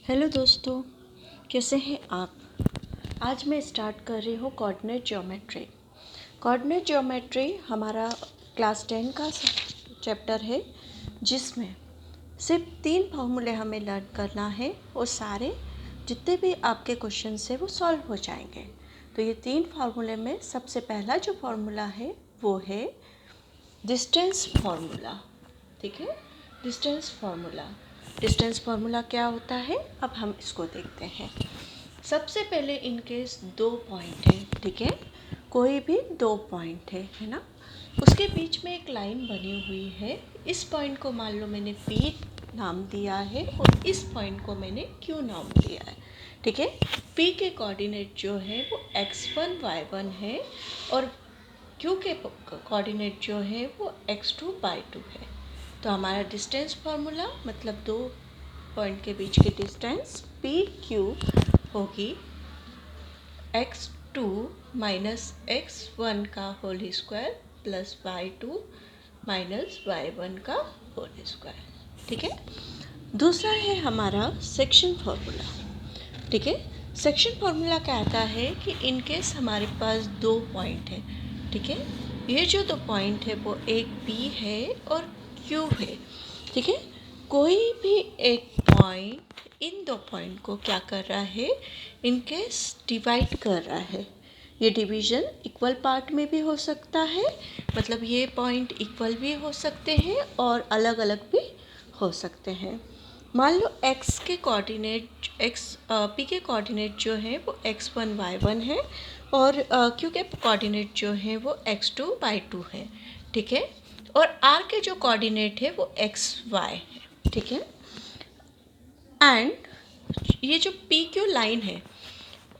Hello दोस्तों, कैसे हैं आप। आज मैं स्टार्ट कर रही हूँ कोऑर्डिनेट ज्योमेट्री। कोऑर्डिनेट ज्योमेट्री हमारा क्लास 10 का चैप्टर है, जिसमें सिर्फ 3 फार्मूले हमें लर्न करना है और सारे जितने भी आपके क्वेश्चन है वो सॉल्व हो जाएंगे। तो ये 3 फार्मूले में सबसे पहला जो फार्मूला है वो है डिस्टेंस फार्मूला। ठीक है, डिस्टेंस फार्मूला। डिस्टेंस फार्मूला क्या होता है, अब हम इसको देखते हैं। सबसे पहले इनकेस 2 पॉइंट है, ठीक है, कोई भी 2 पॉइंट है ना, उसके बीच में एक लाइन बनी हुई है। इस पॉइंट को मान लो मैंने P नाम दिया है और इस पॉइंट को मैंने Q नाम दिया है। ठीक है, P के कोऑर्डिनेट जो है वो x1 y1 है और Q के कोऑर्डिनेट जो है वो x2 y2 है। तो हमारा डिस्टेंस फार्मूला मतलब 2 पॉइंट के बीच की डिस्टेंस PQ होगी x2 माइनस x1 का whole square plus y2 minus y1 का होल स्क्वायर। ठीक है, दूसरा है हमारा सेक्शन फार्मूला। ठीक है, सेक्शन फार्मूला कहता है कि इनकेस हमारे पास 2 पॉइंट है, ठीक है, ये जो 2 पॉइंट है वो एक P है और Q है। ठीक है, कोई भी एक पॉइंट इन 2 पॉइंट को क्या कर रहा है, इनकेस डिवाइड कर रहा है। ये डिवीज़न इक्वल पार्ट में भी हो सकता है, मतलब ये पॉइंट इक्वल भी हो सकते हैं और अलग अलग भी हो सकते हैं। मान लो x के कोऑर्डिनेट p के कोऑर्डिनेट जो है वो x1 y1 है और q के कोऑर्डिनेट जो है वो x2 y2 है। ठीक है, और r के जो कोऑर्डिनेट है वो xy है। ठीक है, एंड ये जो PQ लाइन है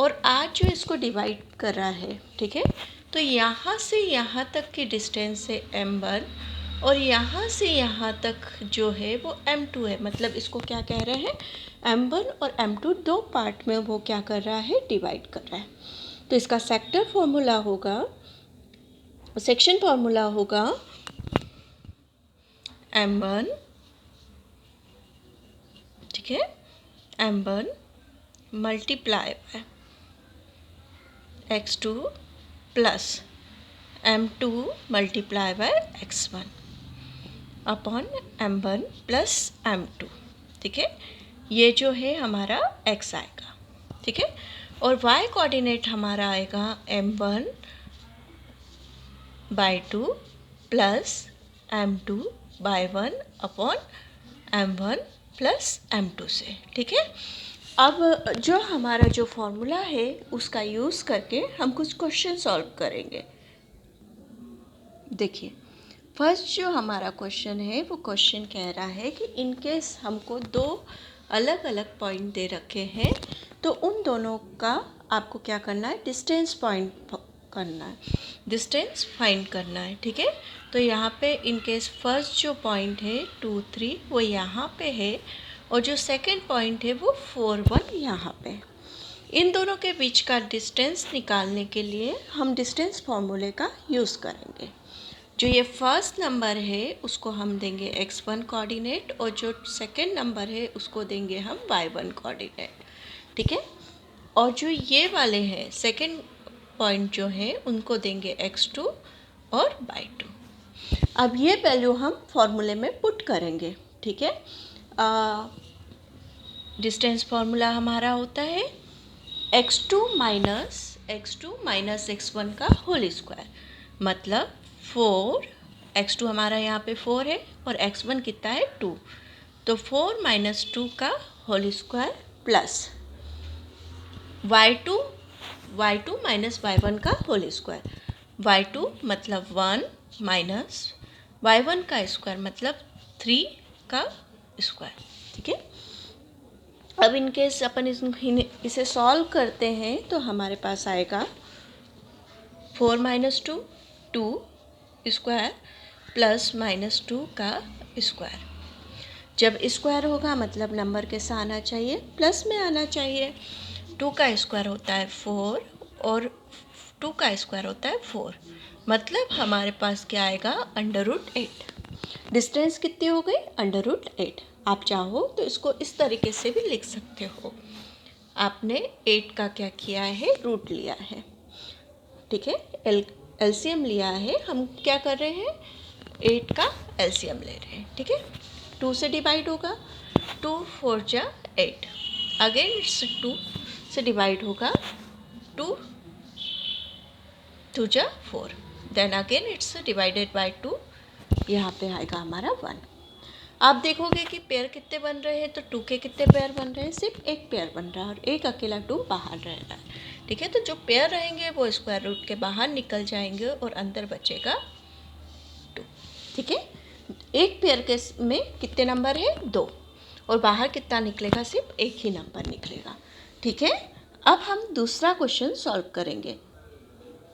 और r जो इसको डिवाइड कर रहा है, ठीक है, तो यहाँ से यहाँ तक की डिस्टेंस है m1 और यहाँ से यहाँ तक जो है वो m2 है। मतलब इसको क्या कह रहे हैं, m1 और m2 2 पार्ट में वो क्या कर रहा है, डिवाइड कर रहा है। तो इसका सेक्टर फॉर्मूला होगा, सेक्शन फॉर्मूला होगा m1, ठीक है, m1 multiply by x2 plus m2 multiply by x1 upon m1 plus m2। ठीक है, ये जो है हमारा x आएगा। ठीक है, और y कोऑर्डिनेट हमारा आएगा m1 by 2 plus m2 by 1 upon m1 plus m2 से। ठीक है, अब जो हमारा जो फॉर्मूला है उसका यूज़ करके हम कुछ क्वेश्चन सॉल्व करेंगे। देखिए, फर्स्ट जो हमारा क्वेश्चन है वो क्वेश्चन कह रहा है कि इनकेस हमको 2 अलग अलग पॉइंट दे रखे हैं तो उन दोनों का आपको क्या करना है, डिस्टेंस पॉइंट करना है, डिस्टेंस फाइंड करना है। ठीक है, तो यहाँ पे इनकेस फर्स्ट जो पॉइंट है 2 3 वो यहाँ पे है और जो सेकंड पॉइंट है वो 4 1 यहाँ पे। इन दोनों के बीच का डिस्टेंस निकालने के लिए हम डिस्टेंस फार्मूले का यूज़ करेंगे। जो ये फर्स्ट नंबर है उसको हम देंगे x1 कोऑर्डिनेट और जो सेकंड नंबर है उसको देंगे हम y1 कोऑर्डिनेट। ठीक है, और जो ये वाले हैं सेकंड पॉइंट जो है उनको देंगे x2 और y2। अब ये वैल्यू हम फॉर्मूले में पुट करेंगे। ठीक है, डिस्टेंस फार्मूला हमारा होता है x2 माइनस x1 का होल स्क्वायर, मतलब 4, x2 हमारा यहाँ पे 4 है और x1 कितना है 2, तो 4 माइनस 2 का whole square plus y2 minus y1 का होल स्क्वायर, y2 मतलब 1 माइनस y1 का स्क्वायर मतलब 3 का स्क्वायर। ठीक है, अब इनकेस अपन इसे सॉल्व करते हैं तो हमारे पास आएगा 4 माइनस 2 2 स्क्वायर प्लस माइनस 2 का स्क्वायर। जब स्क्वायर होगा मतलब नंबर कैसा आना चाहिए, प्लस में आना चाहिए। 2 का स्क्वायर होता है 4 और 2 का स्क्वायर होता है 4, मतलब हमारे पास क्या आएगा, √8। डिस्टेंस कितनी हो गई, √8। आप चाहो तो इसको इस तरीके से भी लिख सकते हो। आपने 8 का क्या किया है, रूट लिया है, ठीक है, एलसीएम लिया है। हम क्या कर रहे हैं, 8 का एलसीएम ले रहे हैं, ठीक है। 2 से डिवाइड होगा, 2 4 जा 8, अगेन इट्स 2 से डिवाइड होगा, 2 2 जा 4, then again it's divided by 2, यहाँ पे आएगा हमारा 1। आप देखोगे कि पेयर कितने बन रहे हैं, तो 2 के कितने पेयर बन रहे हैं, सिर्फ एक पेयर बन रहा है और एक अकेला 2 बाहर रह रहा है, ठीक है। तो जो पेयर रहेंगे वो स्क्वायर रूट के बाहर निकल जाएंगे और अंदर बचेगा 2, ठीक है। एक पेयर के में कितने नंबर है, 2, और बाहर कितना निकलेगा, सिर्फ एक ही नंबर निकलेगा, ठीक है। अब हम दूसरा क्वेश्चन सॉल्व करेंगे।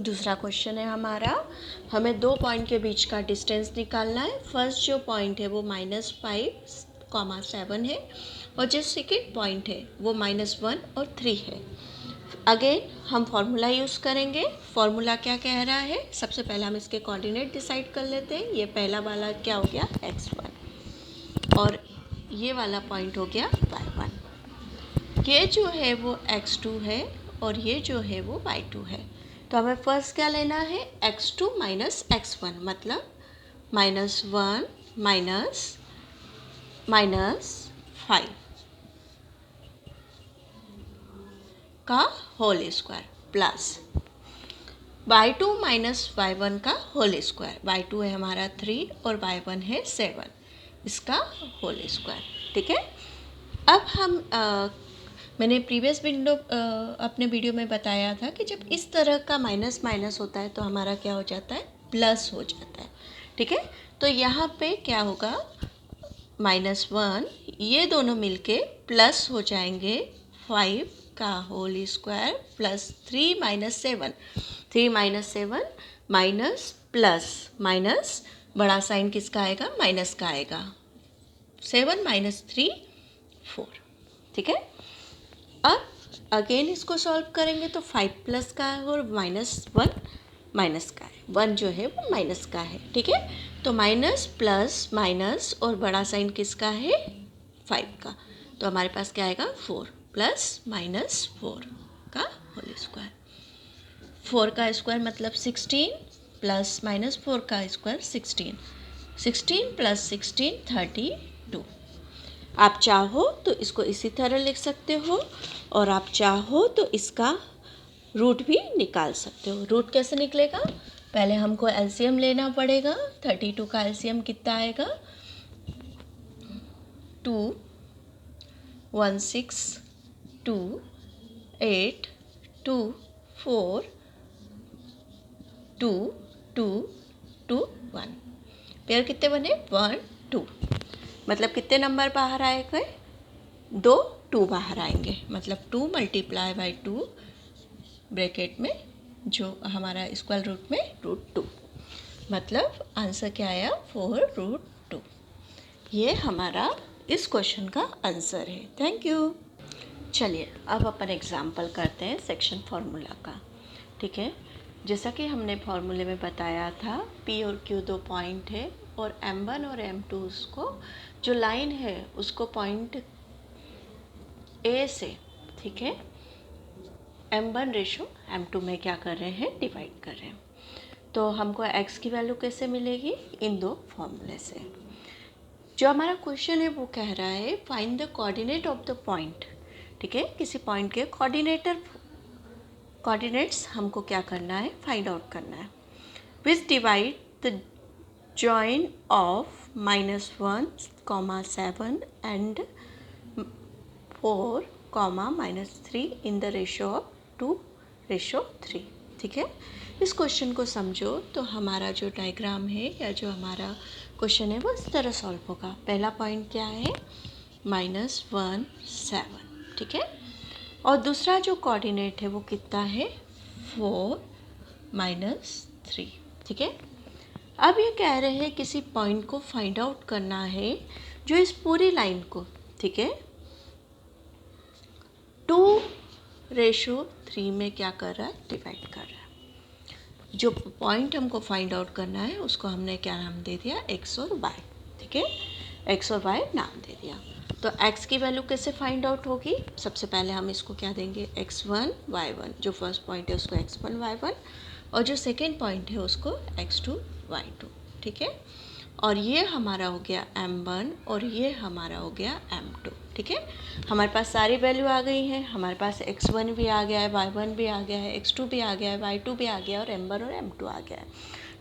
दूसरा क्वेश्चन है हमारा, हमें 2 पॉइंट के बीच का डिस्टेंस निकालना है। फर्स्ट जो पॉइंट है वो -5,7 है और जो सेकेंड पॉइंट है वो -1 और 3 है। अगेन हम फॉर्मूला यूज़ करेंगे। फॉर्मूला क्या कह रहा है, सबसे पहले हम इसके कोऑर्डिनेट डिसाइड कर लेते हैं। ये पहला वाला क्या हो गया, x1, और ये वाला पॉइंट हो गया y1। ये जो है वो x2 है और ये जो है वो y2 है। तो हमें फर्स्ट क्या लेना है, x2 माइनस x1, मतलब -1 -5 का whole square plus y2 minus y1 का होल स्क्वायर। y2 है हमारा 3 और y1 है 7, इसका होल स्क्वायर, ठीक है। अब हम मैंने प्रीवियस अपने वीडियो में बताया था कि जब इस तरह का माइनस माइनस होता है तो हमारा क्या हो जाता है, प्लस हो जाता है, ठीक है। तो यहाँ पे क्या होगा, -1, ये दोनों मिलके प्लस हो जाएंगे 5 का whole square plus 3 minus 7, 3 minus 7 minus plus minus, बड़ा साइन किसका आएगा, माइनस का आएगा, 7 माइनस 3 4, ठीक है। अब अगेन इसको सॉल्व करेंगे तो 5 प्लस का है और -1 माइनस का है, 1 जो है वो माइनस का है, ठीक है। तो माइनस प्लस माइनस और बड़ा साइन किसका है, 5 का। तो हमारे पास क्या आएगा, 4 प्लस माइनस 4 का होल स्क्वायर। 4 का स्क्वायर मतलब 16 प्लस माइनस 4 का स्क्वायर 16, 16 प्लस 16 32। आप चाहो तो इसको इसी तरह लिख सकते हो और आप चाहो तो इसका रूट भी निकाल सकते हो। रूट कैसे निकलेगा, पहले हमको एलसीएम लेना पड़ेगा। 32 का एलसीएम कितना आएगा, 2 1 6 2 8 2 4 2 2 2 1। पेयर कितने बने, 1 2, मतलब कितने नंबर बाहर आएंगे, 2 2 बाहर आएंगे, मतलब 2 × 2 ब्रैकेट में जो हमारा स्क्वायर रूट में √2, मतलब आंसर क्या आया, 4√2। ये हमारा इस क्वेश्चन का आंसर है। Thank you. चलिए अब अपन एग्जाम्पल करते हैं सेक्शन फार्मूला का, ठीक है। जैसा कि हमने फार्मूले में बताया था, P और Q 2 पॉइंट है और M1 और M2 उसको जो लाइन है उसको पॉइंट A से, ठीक है, M1 रेशो M2 में क्या कर रहे हैं, डिवाइड कर रहे हैं। तो हमको x की वैल्यू कैसे मिलेगी, इन दो फॉर्मूले से। जो हमारा क्वेश्चन है वो कह रहा है find the coordinate of the point, ठीक है। किसी पॉइंट के कोऑर्डिनेट्स हमको क्या करना है, फाइंड आउट करना है। विच divide the join of -1, 7 and 4, -3 in the ratio of 2:3, ठीक है। इस क्वेश्चन को समझो तो हमारा जो डायग्राम है या जो हमारा क्वेश्चन है वो इस तरह सॉल्व होगा। पहला पॉइंट क्या है, -1 7, ठीक है, और दूसरा जो कोऑर्डिनेट है वो कितना है, 4 -3, ठीक है। अब ये कह रहे हैं किसी पॉइंट को फाइंड आउट करना है जो इस पूरी लाइन को, ठीक है, 2:3 में क्या कर रहा है, डिवाइड कर रहा है। जो पॉइंट हमको फाइंड आउट करना है उसको हमने क्या नाम दे दिया, x और y, ठीक है। एक्स और वाई नाम दे दिया। तो एक्स की वैल्यू कैसे फाइंड आउट होगी? सबसे पहले हम इसको क्या देंगे, x1 y1, जो फर्स्ट पॉइंट है उसको x1 y1 और जो सेकेंड पॉइंट है उसको x2 y2, ठीक है। और ये हमारा हो गया m1 और ये हमारा हो गया m2, ठीक है। हमारे पास सारी वैल्यू आ गई हैं, हमारे पास x1 भी आ गया है, y1 भी आ गया है, x2 भी आ गया है, y2 भी आ गया है और m1 और m2 आ गया है,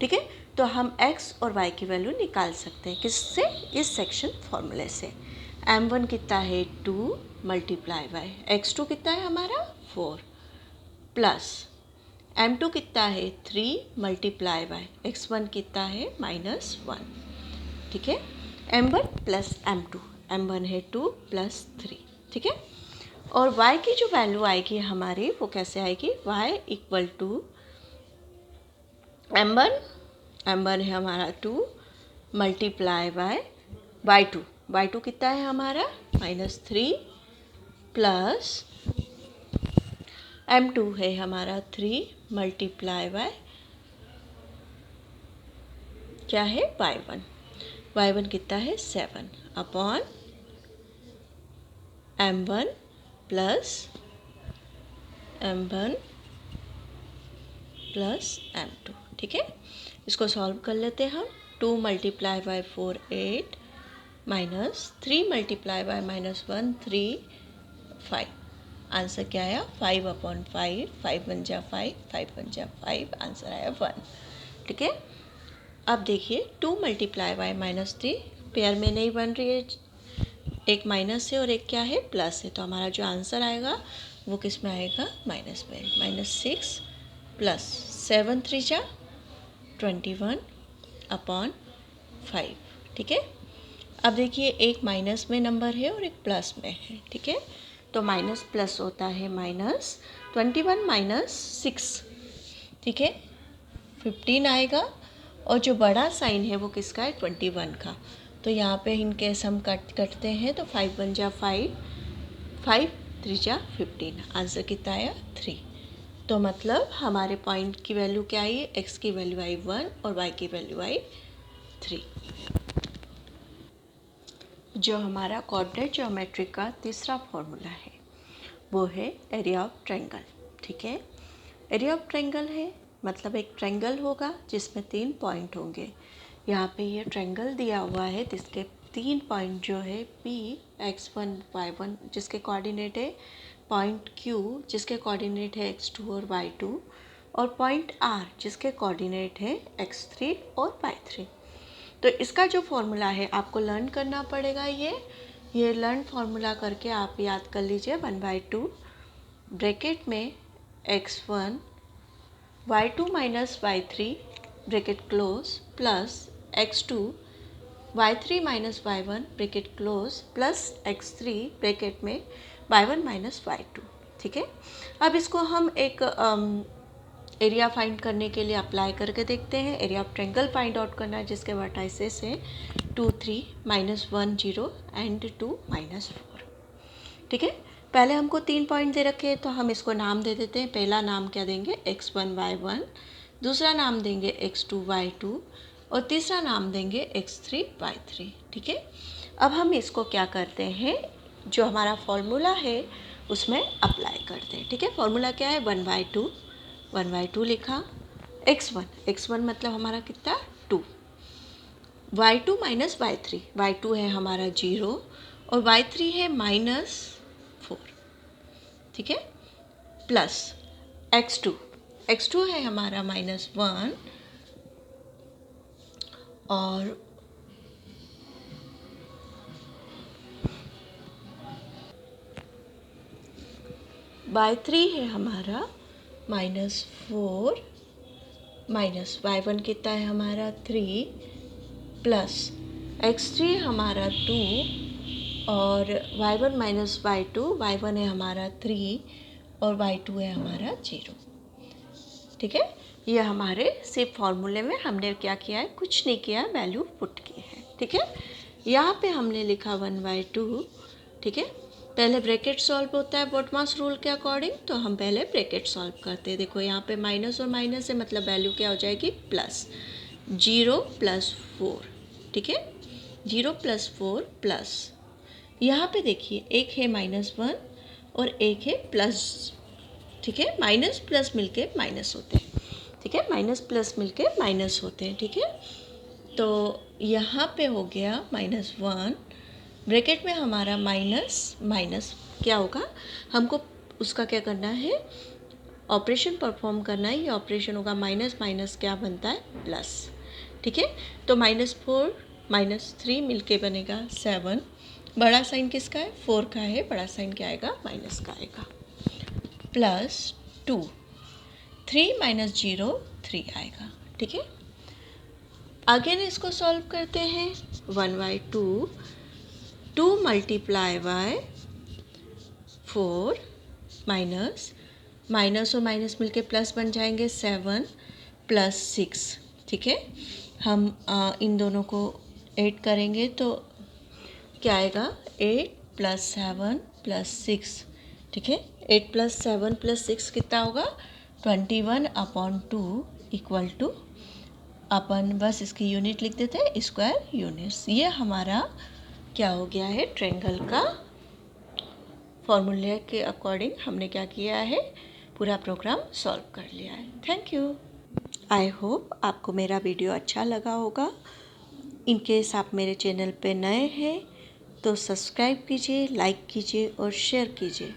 ठीक है। तो हम x और y की वैल्यू निकाल सकते हैं किससे? इस सेक्शन फॉर्मूले से। m1 कितना है 2 मल्टीप्लाई बाय x2 कितना है हमारा 4 प्लस m2 कितना है 3 मल्टीप्लाई बाय x1 कितना है -1, ठीक है। m1 प्लस m2, m1 है 2 प्लस 3, ठीक है। और y की जो वैल्यू आएगी हमारी वो कैसे आएगी, y इक्वल टू m1 है हमारा 2 मल्टीप्लाई बाय y2 कितना है हमारा -3 प्लस m2 है हमारा 3 मल्टीप्लाई बाय क्या है y1 कितना है 7 अपॉन m1 प्लस m2, ठीक है। इसको सॉल्व कर लेते हैं हम। 2 multiply by 4 8 minus 3 multiply by -1 3 5। Answer क्या आया 5 अपॉन 5, 5 1 जा 5, 5 1 जा 5, आंसर आया 1, ठीक है। अब देखिए 2 मल्टीप्लाई बाय -3 पेयर में नहीं बन रही है, एक माइनस है और एक क्या है प्लस है, तो हमारा जो आंसर आएगा वो किस में आएगा, माइनस में, -6 प्लस 7 3 जा 21 अपॉन 5, ठीक है। अब देखिए एक माइनस में नंबर है और एक प्लस में है, ठीक है। तो माइनस प्लस होता है -21 -6, ठीक है, 15 आएगा और जो बड़ा साइन है वो किसका है 21 का। तो यहाँ पे इनके सम कटते हैं तो 5 1 जा 5, 5 3 जा 15, आंसर कितना आया 3। तो मतलब हमारे पॉइंट की वैल्यू क्या आई, x की वैल्यू आई 1 और y की वैल्यू आई 3। जो हमारा कोऑर्डिनेट ज्योमेट्री का तीसरा फॉर्मूला है वो है एरिया ऑफ ट्रायंगल, ठीक है। एरिया ऑफ ट्रायंगल है मतलब एक ट्रायंगल होगा जिसमें 3 पॉइंट होंगे। यहाँ पे ये ट्रायंगल दिया हुआ है जिसके 3 पॉइंट जो है P x1 y1 जिसके कोऑर्डिनेट है, पॉइंट Q जिसके कोऑर्डिनेट है x2 और y2 और पॉइंट R जिसके कोऑर्डिनेट है x3 और y3। तो इसका जो फॉर्मूला है आपको लर्न करना पड़ेगा। ये लर्न फार्मूला करके आप याद कर लीजिए 1/2 ब्रैकेट में x1 y2 minus y3 bracket close plus x2 y3 minus y1 bracket close plus x3 bracket में y1 माइनस y2, ठीक है। अब इसको हम एक एरिया फाइंड करने के लिए अप्लाई करके देखते हैं। Area of triangle find out करना है जिसके वर्टाइसेस है 2 3 -1 0 एंड 2 -4, ठीक है। पहले हमको 3 पॉइंट दे रखे हैं तो हम इसको नाम दे देते हैं। पहला नाम क्या देंगे x1 y1, दूसरा नाम देंगे x2 y2 और तीसरा नाम देंगे x3 y3, ठीक है। अब हम इसको क्या करते हैं, जो हमारा फॉर्मूला है उसमें अप्लाई करते हैं, ठीक है। फॉर्मूला क्या है 1/2 लिखा, x1 मतलब हमारा कितना 2, y2 माइनस y3 है हमारा 0 और y3 है -4, ठीक है, प्लस x2 है हमारा -1 और y3 है हमारा -4 माइनस y1 कितना है हमारा 3 प्लस x3 हमारा 2 और y1 माइनस y1 है हमारा 3 और y2 है हमारा 0, ठीक है। ये हमारे सिर्फ फॉर्मूले में हमने क्या किया है, कुछ नहीं किया, वैल्यू पुट की है, ठीक है। यहाँ पे हमने लिखा 1/2, ठीक है। पहले ब्रैकेट सॉल्व होता है बोटमास रूल के अकॉर्डिंग, तो हम पहले ब्रैकेट सॉल्व करते हैं। देखो यहाँ पे माइनस और माइनस है मतलब वैल्यू क्या हो जाएगी प्लस 0 + 4, ठीक है। 0 + 4 प्लस, यहाँ पे देखिए एक है -1 और एक है प्लस, ठीक है। माइनस प्लस मिलके माइनस होते हैं, ठीक है। माइनस प्लस मिलके माइनस होते हैं, ठीक है। तो यहाँ पे हो गया -1, ब्रैकेट में हमारा माइनस माइनस क्या होगा, हमको उसका क्या करना है, ऑपरेशन परफॉर्म करना है। ये ऑपरेशन होगा माइनस माइनस क्या बनता है, प्लस, ठीक है। तो -4 -3 मिलके बनेगा 7। बड़ा साइन किसका है, 4 का है, बड़ा साइन क्या आएगा, माइनस का आएगा। +2, 3 - 0 3 आएगा, ठीक है। अगेन इसको सॉल्व करते हैं। 1/2, 2 × 4 माइनस माइनस और माइनस मिलके प्लस बन जाएंगे 7 + 6, ठीक है। हम इन दोनों को ऐड करेंगे तो क्या आएगा, 8 + 7 + 6, ठीक है। 8 + 7 + 6 कितना होगा, 21/2 = अपन बस इसकी यूनिट लिख देते हैं, स्क्वायर यूनिट्स। ये हमारा क्या हो गया है, ट्रायंगल का फॉर्मूले के अकॉर्डिंग हमने क्या किया है, पूरा प्रोग्राम सॉल्व कर लिया है। Thank you. आई होप आपको मेरा वीडियो अच्छा लगा होगा। इन केस आप मेरे चैनल पे नए हैं तो सब्सक्राइब कीजिए, लाइक कीजिए और शेयर कीजिए।